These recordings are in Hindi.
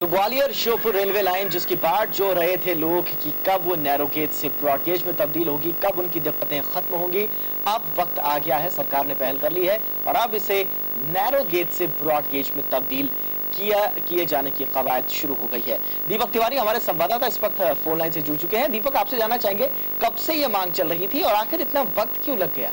तो ग्वालियर श्योपुर रेलवे लाइन जिसकी बाट जो रहे थे लोग कि कब वो नैरो गेज से ब्रॉड गेज में तब्दील होगी, कब उनकी दिक्कतें खत्म होंगी, अब वक्त आ गया है। सरकार ने पहल कर ली है और अब इसे नैरो गेज से ब्रॉड गेज में तब्दील किए जाने की कवायद शुरू हो गई है। दीपक तिवारी हमारे संवाददाता इस वक्त फोन लाइन से जुड़ चुके हैं। दीपक, आपसे जानना चाहेंगे कब से ये मांग चल रही थी और आखिर इतना वक्त क्यों लग गया?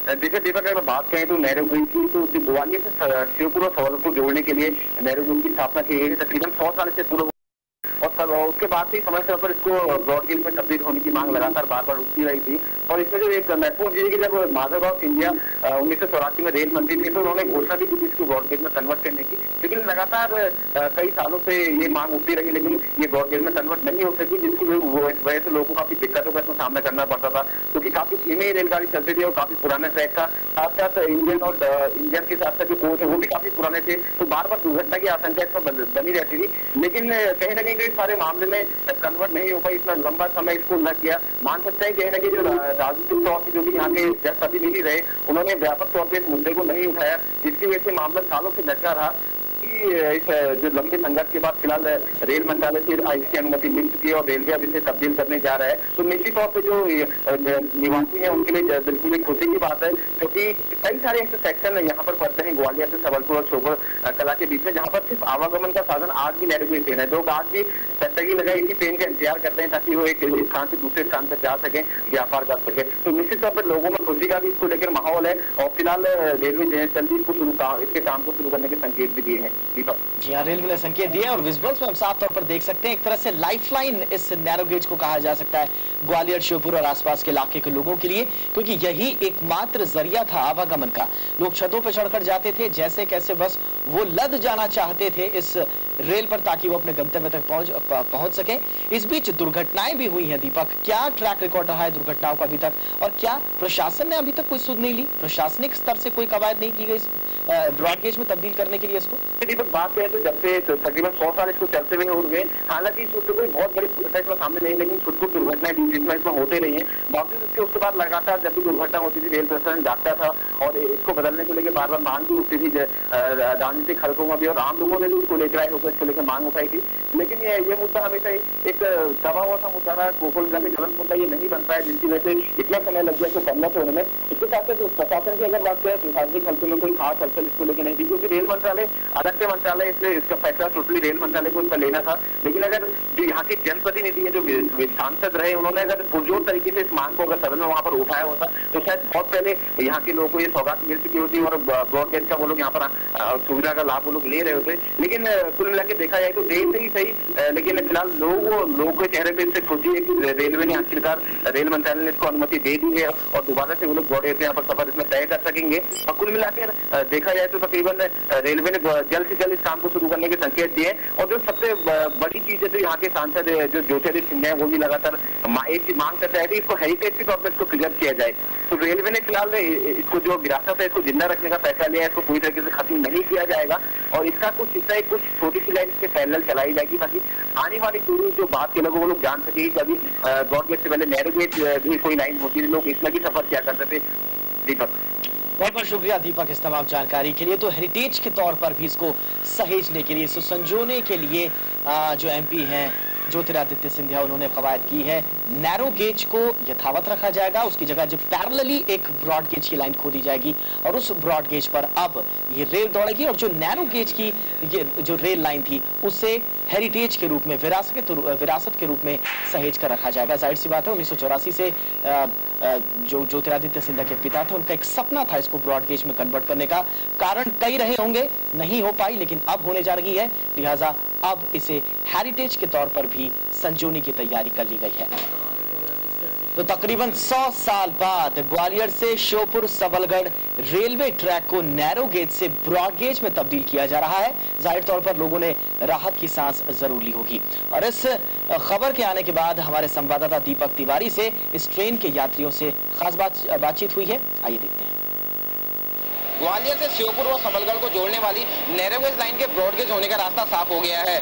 देखिए दीपक, अगर बात करें तो नैरो गेज की, तो ग्वालियर से श्योपुर और सबलगढ़ को जोड़ने के लिए नैरो गेज की स्थापना की गई है। तकरीबन 100 साल से पूरा और उसके बाद से समय समय पर इसको ब्रॉड गेज में तब्दील होने की मांग लगातार बार बार उठती रही थी। और इसमें जो एक महत्वपूर्ण चीज है कि जब माधवराव सिंधिया 1984 में रेल मंत्री थे तो उन्होंने घोषणा भी की थी इसको ब्रॉड गेज में कन्वर्ट करने की, लेकिन लगातार कई सालों से ये मांग उठती रही, लेकिन ये ब्रॉड गेज में कन्वर्ट नहीं हो सकी, जिसकी वजह से लोगों को काफी दिक्कतों का इसमें सामना करना पड़ता था, क्योंकि काफी धीमी रेलगाड़ी चलती थी और काफी पुराने ट्रैक था। साथ साथ इंजन और इंजन के साथ साथ जो कोच है वो भी काफी पुराने थे, तो बार बार दुर्घटना की आशंका इसमें बनी रहती थी। लेकिन कहीं ना कहीं सारे मामले में कन्वर्ट नहीं हो पाई, इतना लंबा समय इसको लग गया। मान सकते हैं कहीं ना कहीं जो राजनीतिक तौर से जो भी यहाँ के जनप्रतिनिधि रहे उन्होंने व्यापक तौर पर इस मुद्दे को नहीं उठाया, जिसकी वजह से मामला सालों से लटका रहा। इस जो लंबे संघर्ष के बाद फिलहाल रेल मंत्रालय से इसकी अनुमति मिल चुकी है और रेलवे अब इसे तब्दील करने जा रहा है। तो निश्चित तौर पे जो निवासी हैं उनके लिए बिल्कुल एक खुशी की बात है, क्योंकि कई सारे ऐसे सेक्शन यहाँ पर पड़ते हैं ग्वालियर से सबलपुर और श्योपुर कला के बीच में, जहाँ पर सिर्फ आवागमन का साधन आज भी नैरो गेज ट्रेन है। लोग आज भी टट्टगी लगाए इसी ट्रेन का इंतजार करते हैं ताकि वो एक स्थान से दूसरे स्थान पर जा सके, व्यापार कर सके। तो निश्चित तौर पर लोगों में खुशी का भी इसको लेकर माहौल है और फिलहाल रेलवे जल्दी इसके काम को शुरू करने के संकेत भी दिए हैं। दीपक जी हाँ, रेलवे ने संकेत दिए और विजुअल्स में हम साफ तौर पर देख सकते हैं एक तरह से लाइफलाइन इस नैरो गेज को कहा जा सकता है ग्वालियर श्योपुर और आसपास के इलाके के लोगों के लिए, क्योंकि यही एकमात्र जरिया था आवागमन का। लोग छतों पर चढ़कर जाते थे, जैसे कैसे बस वो लद जाना चाहते थे इस रेल पर ताकि वो अपने गंतव्य तक पहुंच सके। इस बीच दुर्घटनाएं भी हुई हैं। दीपक, क्या ट्रैक रिकॉर्ड रहा है दुर्घटनाओं का अभी तक और क्या प्रशासन ने अभी तक कोई सुध नहीं ली, प्रशासनिक स्तर से कोई कवायद नहीं की गई ब्रॉड गेज में तब्दील करने के लिए इसको? दीपक, बात करें तो जब से तकरीबन 100 साल इसको चलते हुए हो गए, हालांकि कोई बहुत बड़ी घटना सामने नहीं, लेकिन छोटी छोटी दुर्घटनाएं इसमें होते रही है। बावजूद इसके उसके बाद लगातार जब भी दुर्घटना होती थी रेल प्रशासन जागता था और इसको बदलने को लेकर बार बार मांग भी उठती थी राजनीतिक हलकों में भी, और आम लोगों ने भी इसको लेकर आए होकर इसको लेकर मांग उठाई थी। लेकिन ये मुद्दा हमेशा एक दबा हुआ सा मुद्दा रहा, कोकुल का ज्वलंत मुद्दा ये नहीं बन पाया, जिसकी वजह से इतना समय लग गया इसको करना तो उन्होंने। इसके साथ साथ प्रशासन की अगर बात करें प्रशासनिक हल्कों में कोई खास हलचल इसको लेकर नहीं थी, क्योंकि रेल मंत्रालय अलग से मंत्रालय, इसलिए इसका फैसला टोटली रेल मंत्रालय को इसका लेना था। लेकिन अगर जो यहाँ के जनप्रतिनिधि है, जो सांसद रहे, उन्होंने अगर पुरजोर तरीके से इस मांग को अगर सदन में वहां पर उठाया होता तो शायद बहुत पहले यहाँ के लोगों को ये सौगात मिल चुकी होती और ब्रॉड गेज का वो लोग यहाँ पर सुविधा का लाभ वो लोग ले रहे होते। लेकिन कुल मिलाकर देखा जाए तो देर से ही सही, लेकिन फिलहाल लोगों के चेहरे पर इससे खुशी है कि रेलवे ने आखिरकार रेल मंत्रालय ने इसको अनुमति दे दी है और दोबारा से वो लोग ब्रॉड गेज यहाँ पर सफर इसमें तय कर सकेंगे। और कुल मिलाकर देखा जाए तो तकरीबन रेलवे ने जल्द से जल्द इस काम को शुरू करने के संकेत दिए। और जो सबसे बड़ी चीज है तो यहाँ के सांसद जो ज्योतिरादित्य सिंधिया है वो भी लगातार एक मांग करते हैं कि इसको हेरिटेज के तौर पर इसको प्रिजर्व किया जाए। तो रेलवे ने फिलहाल इसको जो विरासत है इसको जिंदा रखने का फैसला लिया है, इसको पूरी तरीके से खत्म नहीं किया जाएगा और इसका कुछ हिस्सा कुछ छोटी सी लाइन इसके पैरेलल चलाई जाएगी ताकि आने वाली पीढ़ी जो बात के लोगों वो लोग जान सके कि अभी ब्रॉड गेज से पहले नैरो गेज भी कोई लाइन होती थी, लोग इसमें भी सफर किया करते थे। दीपक, बहुत बहुत शुक्रिया दीपक इस तमाम जानकारी के लिए। तो हेरिटेज के तौर पर भी इसको सहेजने के लिए, इसको संजोने के लिए जो एमपी हैं ज्योतिरादित्य सिंधिया, उन्होंने कवायद की है नैरो गेज को यथावत रखा जाएगा, उसकी जगह जब पैरेलली एक ब्रॉड गेज की लाइन खोदी जाएगी और उस ब्रॉड गेज पर अब ये रेल दौड़ेगी और जो नैरो गेज की ये जो रेल लाइन थी उसे हेरिटेज के रूप में, विरासत के रूप में सहेज कर रखा जाएगा। जाहिर सी बात है 1984 से जो ज्योतिरादित्य सिंधिया के पिता थे उनका एक सपना था इसको ब्रॉड गेज में कन्वर्ट करने का। कारण कई रहे होंगे, नहीं हो पाई, लेकिन अब होने जा रही है, लिहाजा अब इसे हेरिटेज के तौर पर भी संजोने की तैयारी कर ली गई है। तो तकरीबन 100 साल बाद ग्वालियर से श्योपुर सबलगढ़ रेलवे ट्रैक को नैरो गेज से ब्रॉड गेज में तब्दील किया जा रहा है। जाहिर तौर पर लोगों ने राहत की सांस जरूर ली होगी। और इस खबर के आने के बाद हमारे संवाददाता दीपक तिवारी से इस ट्रेन के यात्रियों से खास बातचीत हुई है, आइए देखते हैं। ग्वालियर से श्योपुर और सबलगढ़ को जोड़ने वाली नैरो गेज लाइन के ब्रॉड गेज होने का रास्ता साफ हो गया है।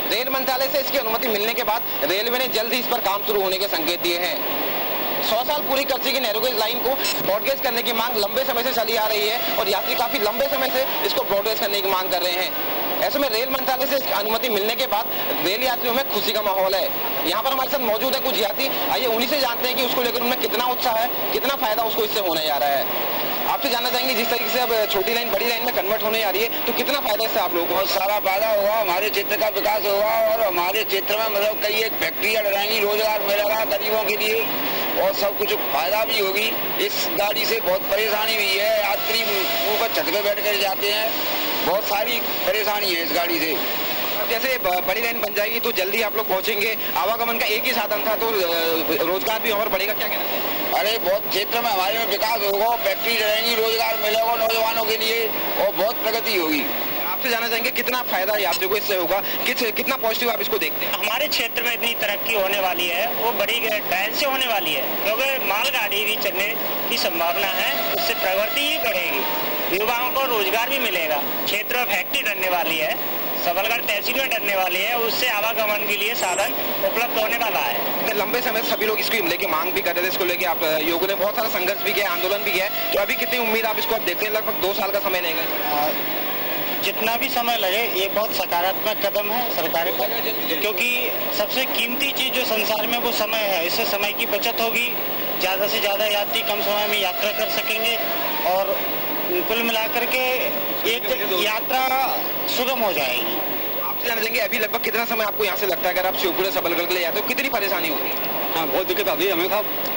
रेल मंत्रालय से इसकी अनुमति मिलने के बाद रेलवे ने जल्द ही इस पर काम शुरू होने के संकेत दिए हैं। 100 साल पूरी कर चुकी नैरो गेज लाइन को ब्रॉडगेज करने की मांग लंबे समय से चली आ रही है और यात्री काफी लंबे समय से इसको ब्रॉडगेज करने की मांग कर रहे हैं। ऐसे में रेल मंत्रालय से इसकी अनुमति मिलने के बाद रेल यात्रियों में खुशी का माहौल है। यहाँ पर हमारे साथ मौजूद है कुछ यात्री, आइए उन्हीं से जानते हैं कि उसको लेकर उनमें कितना उत्साह है, कितना फायदा उसको इससे होने जा रहा है। आपसे जानना चाहेंगे, जिस तरीके से अब छोटी लाइन बड़ी लाइन में कन्वर्ट होने जा रही है, तो कितना फायदा इससे आप लोगों को? बहुत सारा फायदा होगा, हमारे क्षेत्र का विकास होगा और हमारे क्षेत्र में मतलब कई एक फैक्ट्रियाँ लगाएंगी, रोजगार मिलेगा गरीबों के लिए और सब कुछ फायदा भी होगी। इस गाड़ी से बहुत परेशानी भी है, यात्री ऊपर छत पे बैठ कर जाते हैं, बहुत सारी परेशानी है इस गाड़ी से। अब जैसे बड़ी लाइन बन जाएगी तो जल्दी आप लोग पहुंचेंगे, आवागमन का एक ही साधन था तो रोजगार भी और बढ़ेगा, क्या कहना चाहिए? अरे बहुत क्षेत्र में हमारे में विकास होगा, फैक्ट्री रहेंगी, रोजगार मिलेगा नौजवानों के लिए और बहुत प्रगति होगी। आपसे जानना चाहेंगे कितना फायदा यात्रियों को इससे होगा, कितना पॉजिटिव आप इसको देखते हैं? हमारे क्षेत्र में इतनी तरक्की होने वाली है, वो बड़ी ट्रेन से होने वाली है, क्योंकि मालगाड़ी भी चलने की संभावना है, उससे प्रवृत्ति ही बढ़ेगी, युवाओं को रोजगार भी मिलेगा, क्षेत्र में फैक्ट्री बनने वाली है, सबलगढ़ तहसील में डरने वाली है, उससे आवागमन के लिए साधन उपलब्ध होने वाला है। लंबे समय से सभी लोग इसको लेके मांग भी कर रहे थे, इसको लेके आप लोगों ने बहुत सारा संघर्ष भी किया, आंदोलन भी किया है, तो अभी कितनी उम्मीद आप इसको आप देखते हैं? लगभग 2 साल का समय लेगा। जितना भी समय लगे, ये बहुत सकारात्मक कदम है सरकार का, क्योंकि सबसे कीमती चीज जो संसार में वो समय है, इससे समय की बचत होगी, ज़्यादा से ज़्यादा यात्री कम समय में यात्रा कर सकेंगे और कुल मिलाकर के एक यात्रा सुगम हो जाएगी। आपसे जानना चाहेंगे अभी लगभग कितना समय आपको यहाँ से लगता है, अगर आप शिवपुर सबलगढ़ के लिए जाते हो, कितनी परेशानी होगी? हाँ, बहुत दिक्कत आती है हमें,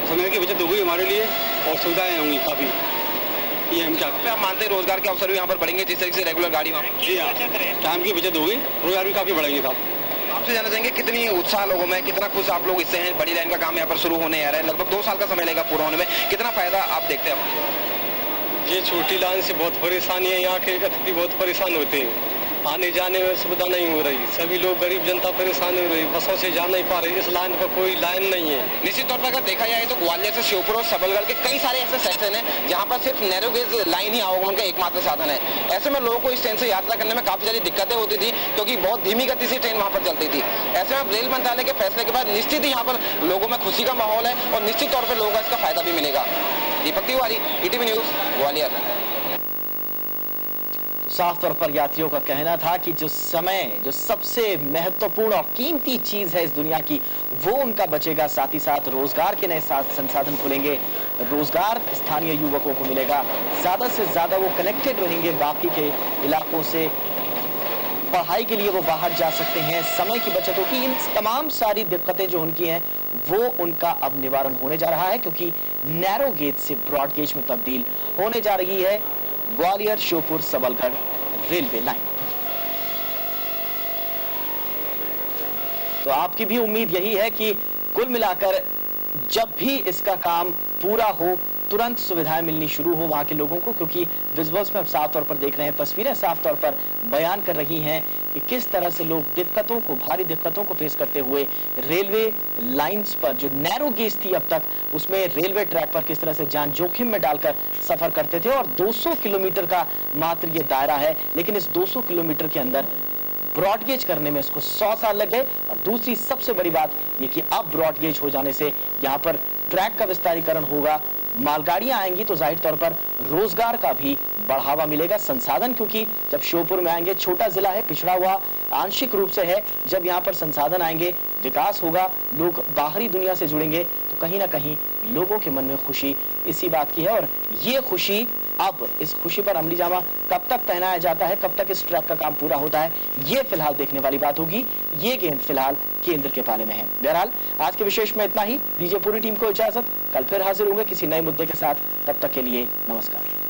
समय की बचत होगी हमारे लिए और सुविधाएं होंगी काफ़ी, ये हम चाहते हैं। आप मानते हैं रोजगार के अवसर भी यहाँ पर बढ़ेंगे जिस तरीके से रेगुलर गाड़ी वहाँ? जी हाँ, टाइम की बचत होगी, रोजगार भी काफ़ी बढ़ेंगे साहब। आपसे जानना चाहेंगे कितनी उत्साह लोगों में, कितना खुश आप लोग इससे हैं? बड़ी लाइन का काम यहाँ पर शुरू होने आ रहा है, लगभग 2 साल का समय लेगा पूरा होने में, कितना फायदा आप देखते हैं? ये छोटी लाइन से बहुत परेशानी है, यहाँ के अतिथि बहुत परेशान होते हैं, आने जाने में सुविधा नहीं हो रही, सभी लोग गरीब जनता परेशान हो रही, बसों से जा नहीं पा रही, इस लाइन का कोई लाइन नहीं है। निश्चित तौर पर अगर देखा जाए तो ग्वालियर से श्योपुर और सबलगढ़ के कई सारे ऐसे सेक्शन हैं जहां पर सिर्फ नैरो गेज लाइन ही आवागमन का एकमात्र साधन है। ऐसे में लोगों को इस ट्रेन से यात्रा करने में काफी सारी दिक्कतें होती थी, क्योंकि बहुत धीमी गति से ट्रेन वहां पर चलती थी। ऐसे में रेल मंत्रालय के फैसले के बाद निश्चित ही यहाँ पर लोगों में खुशी का माहौल है और निश्चित तौर पर लोगों को इसका फायदा भी मिलेगा। Deepak Tiwari, ETV news, Gwalior. साफ तौर पर यात्रियों का कहना था कि जो समय, जो सबसे महत्वपूर्ण और कीमती चीज है इस दुनिया की, वो उनका बचेगा, साथ ही साथ रोजगार के नए संसाधन खुलेंगे, रोजगार स्थानीय युवकों को मिलेगा, ज्यादा से ज्यादा वो कनेक्टेड रहेंगे बाकी के इलाकों से, पढ़ाई के लिए वो बाहर जा सकते हैं, समय की बचत होगी। इन तमाम सारी दिक्कतें जो उनकी हैं वो उनका अब निवारण होने जा रहा है, क्योंकि नैरो गेज से ब्रॉड गेज में तब्दील होने जा रही है ग्वालियर श्योपुर सबलगढ़ रेलवे लाइन। तो आपकी भी उम्मीद यही है कि कुल मिलाकर जब भी इसका काम पूरा हो, तुरंत सुविधाएं मिलनी शुरू हो वहां के लोगों को, क्योंकि विजुअल्स में साफ तौर पर देख रहे हैं, तस्वीरें साफ तौर पर बयान कर रही हैं कि किस तरह से लोग दिक्कतों को, भारी दिक्कतों को फेस करते हुए रेलवे लाइंस पर, जो नैरो गेज थी अब तक, उसमें रेलवे ट्रैक पर किस तरह से जान जोखिम में डालकर सफर करते थे। और 200 किलोमीटर का मात्र ये दायरा है, लेकिन इस 200 किलोमीटर के अंदर ब्रॉडगेज करने में इसको 100 साल लग गए। और दूसरी सबसे बड़ी बात ये कि अब ब्रॉडगेज हो जाने से यहाँ पर ट्रैक का विस्तारीकरण होगा, मालगाड़ियां आएंगी तो जाहिर तौर पर रोजगार का भी बढ़ावा मिलेगा, संसाधन, क्योंकि जब श्योपुर में आएंगे, छोटा जिला है, पिछड़ा हुआ आंशिक रूप से है, जब यहाँ पर संसाधन आएंगे, विकास होगा, लोग बाहरी दुनिया से जुड़ेंगे, तो कहीं ना कहीं लोगों के मन में खुशी इसी बात की है। और ये खुशी, अब इस खुशी पर अमली जामा कब तक पहनाया जाता है, कब तक इस ट्रैक का काम पूरा होता है, ये फिलहाल देखने वाली बात होगी। ये गेंद फिलहाल केंद्र के पाले में है। बहरहाल आज के विशेष में इतना ही, दीजिए पूरी टीम को इजाजत, कल फिर हाजिर होंगे किसी नए मुद्दे के साथ, तब तक के लिए नमस्कार।